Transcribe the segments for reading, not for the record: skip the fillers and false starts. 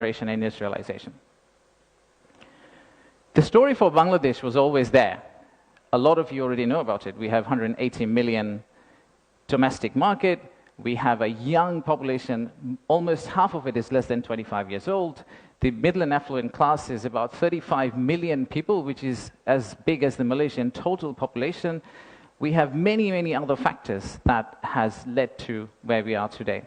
generation industrialization. The story for Bangladesh was always there. A lot of you already know about it. We have 180 million domestic market. We have a young population. Almost half of it is less than 25 years old. The middle and affluent class is about 35 million people, which is as big as the Malaysian total population. We have many, many other factors that has led to where we are today.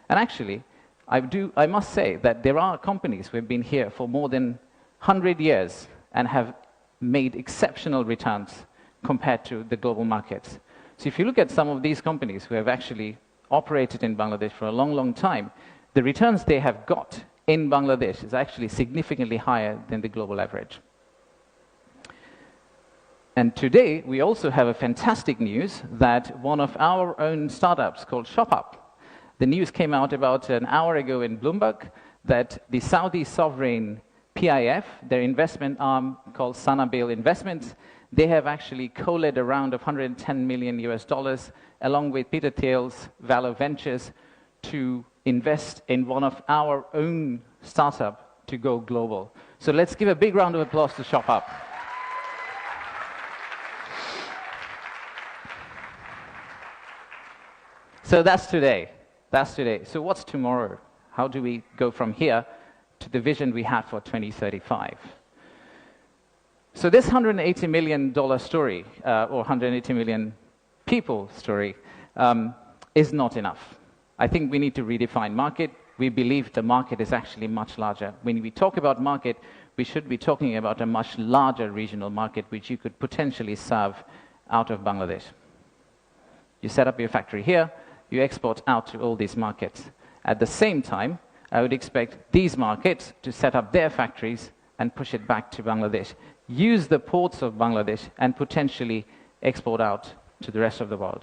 And actually, I must say that there are companies who have been here for more than 100 years and have made exceptional returns compared to the global markets. So if you look at some of these companies who have actually operated in Bangladesh for a long, long time, the returns they have got in Bangladesh is actually significantly higher than the global average. And today, we also have a fantastic news that one of our own startups called ShopUp, the news came out about an hour ago in Bloomberg that the Saudi sovereign PIF, their investment arm called Sanabil Investments, they have actually co-led a round of $110 million US, along with Peter Thiel's Valor Ventures, to invest in one of our own startup to go global. So let's give a big round of applause to ShopUp. So that's today. That's today. So what's tomorrow? How do we go from here to the vision we have for 2035? So this $180 million story, or 180 million people story, is not enough. I think we need to redefine market. We believe the market is actually much larger. When we talk about market, we should be talking about a much larger regional market which you could potentially serve out of Bangladesh. You set up your factory here, you export out to all these markets. At the same time, I would expect these markets to set up their factories and push it back to Bangladesh. Use the ports of Bangladesh and potentially export out to the rest of the world.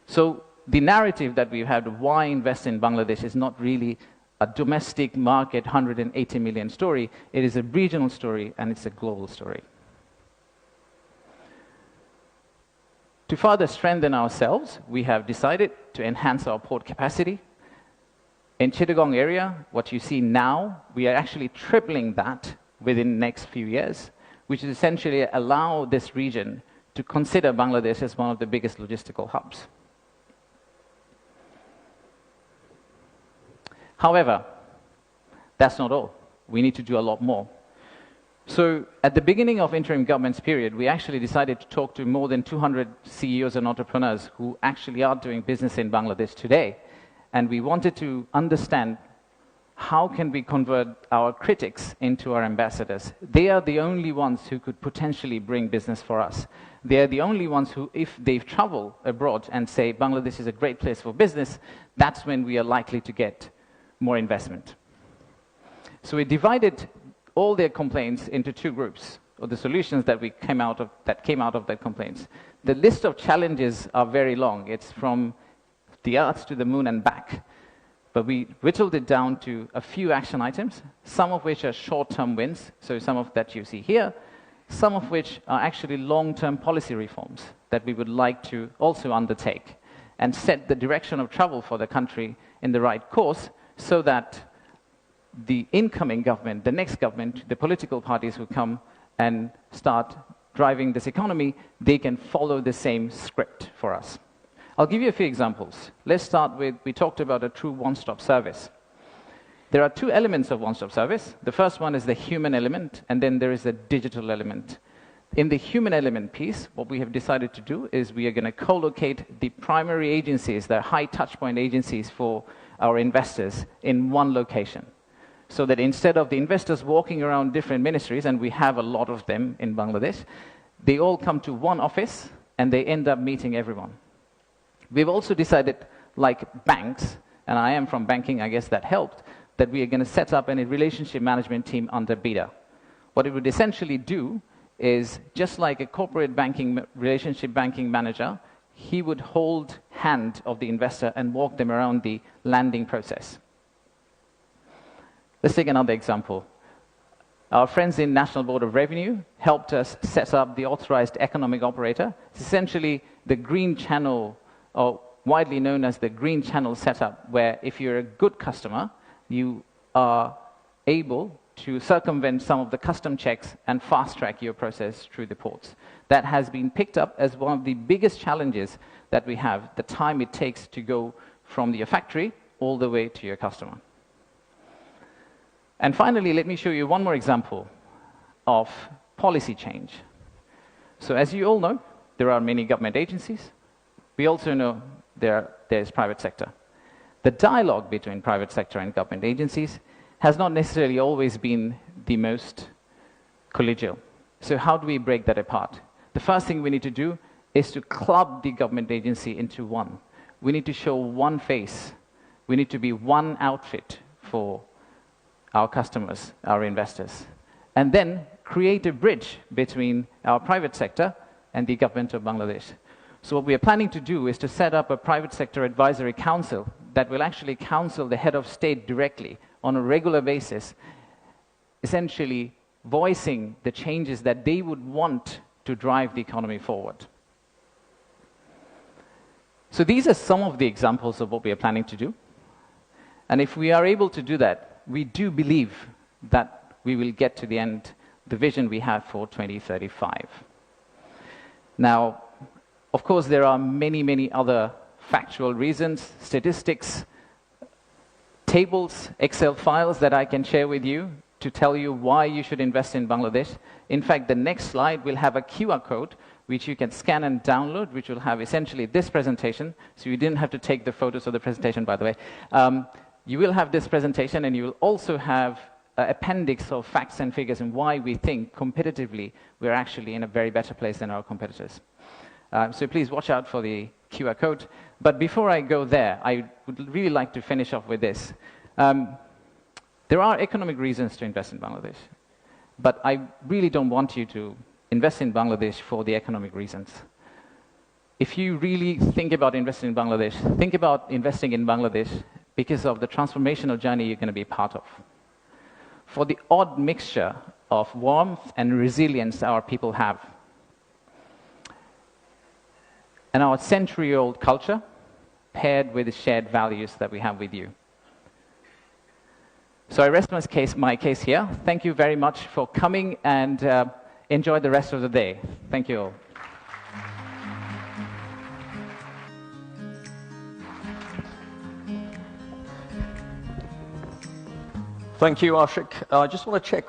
So the narrative that we've had, why invest in Bangladesh, is not really a domestic market 180 million story. It is a regional story and it's a global story. To further strengthen ourselves, we have decided to enhance our port capacity. In Chittagong area, what you see now, we are actually tripling that within the next few years, which is essentially allow this region to consider Bangladesh as one of the biggest logistical hubs. However, that's not all. We need to do a lot more. So at the beginning of interim government's period, we actually decided to talk to more than 200 CEOs and entrepreneurs who actually are doing business in Bangladesh today. And we wanted to understand how can we convert our critics into our ambassadors. They are the only ones who could potentially bring business for us. They are the only ones who, if they travel abroad and say Bangladesh is a great place for business, that's when we are likely to get more investment. So we divided all their complaints into two groups, or the solutions that came out of their complaints. The list of challenges are very long. It's from the earth to the moon and back. But we whittled it down to a few action items, some of which are short-term wins, so some of that you see here, some of which are actually long-term policy reforms that we would like to also undertake and set the direction of travel for the country in the right course, so that the incoming government, the next government, the political parties who come and start driving this economy, they can follow the same script for us. I'll give you a few examples. Let's start with, we talked about a true one-stop service. There are two elements of one-stop service. The first one is the human element, and then there is the digital element. In the human element piece, what we have decided to do is we are going to co-locate the primary agencies, the high touchpoint agencies for our investors in one location. So that instead of the investors walking around different ministries, and we have a lot of them in Bangladesh, they all come to one office and they end up meeting everyone. We've also decided, like banks, and I am from banking, I guess that helped, that we are going to set up a relationship management team under BIDA. What it would essentially do is, just like a corporate banking, relationship banking manager, he would hold hand of the investor and walk them around the landing process. Let's take another example. Our friends in National Board of Revenue helped us set up the authorized economic operator. It's essentially the green channel, or widely known as the green channel setup, where if you're a good customer, you are able to circumvent some of the custom checks and fast-track your process through the ports. That has been picked up as one of the biggest challenges that we have, the time it takes to go from your factory all the way to your customer. And finally, let me show you one more example of policy change. So as you all know, there are many government agencies. We also know there's private sector. The dialogue between private sector and government agencies has not necessarily always been the most collegial. So how do we break that apart? The first thing we need to do is to club the government agency into one. We need to show one face. We need to be one outfit for our customers, our investors, and then create a bridge between our private sector and the government of Bangladesh. So what we are planning to do is to set up a private sector advisory council that will actually counsel the head of state directly on a regular basis, essentially voicing the changes that they would want to drive the economy forward. So these are some of the examples of what we are planning to do. And if we are able to do that, we do believe that we will get to the end, the vision we have for 2035. Now, of course, there are many, many other factual reasons, statistics, tables, Excel files that I can share with you to tell you why you should invest in Bangladesh. In fact, the next slide will have a QR code which you can scan and download, which will have essentially this presentation. So you didn't have to take the photos of the presentation, by the way. You will have this presentation, and you will also have an appendix of facts and figures and why we think competitively we're actually in a very better place than our competitors. So please watch out for the QR code. But before I go there, I would really like to finish off with this. There are economic reasons to invest in Bangladesh, but I really don't want you to invest in Bangladesh for the economic reasons. If you really think about investing in Bangladesh, think about investing in Bangladesh because of the transformational journey you're going to be part of. For the odd mixture of warmth and resilience our people have, and our century-old culture paired with the shared values that we have with you. So I rest my case here. Thank you very much for coming, and enjoy the rest of the day. Thank you all. Thank you, Ashik. I just want to check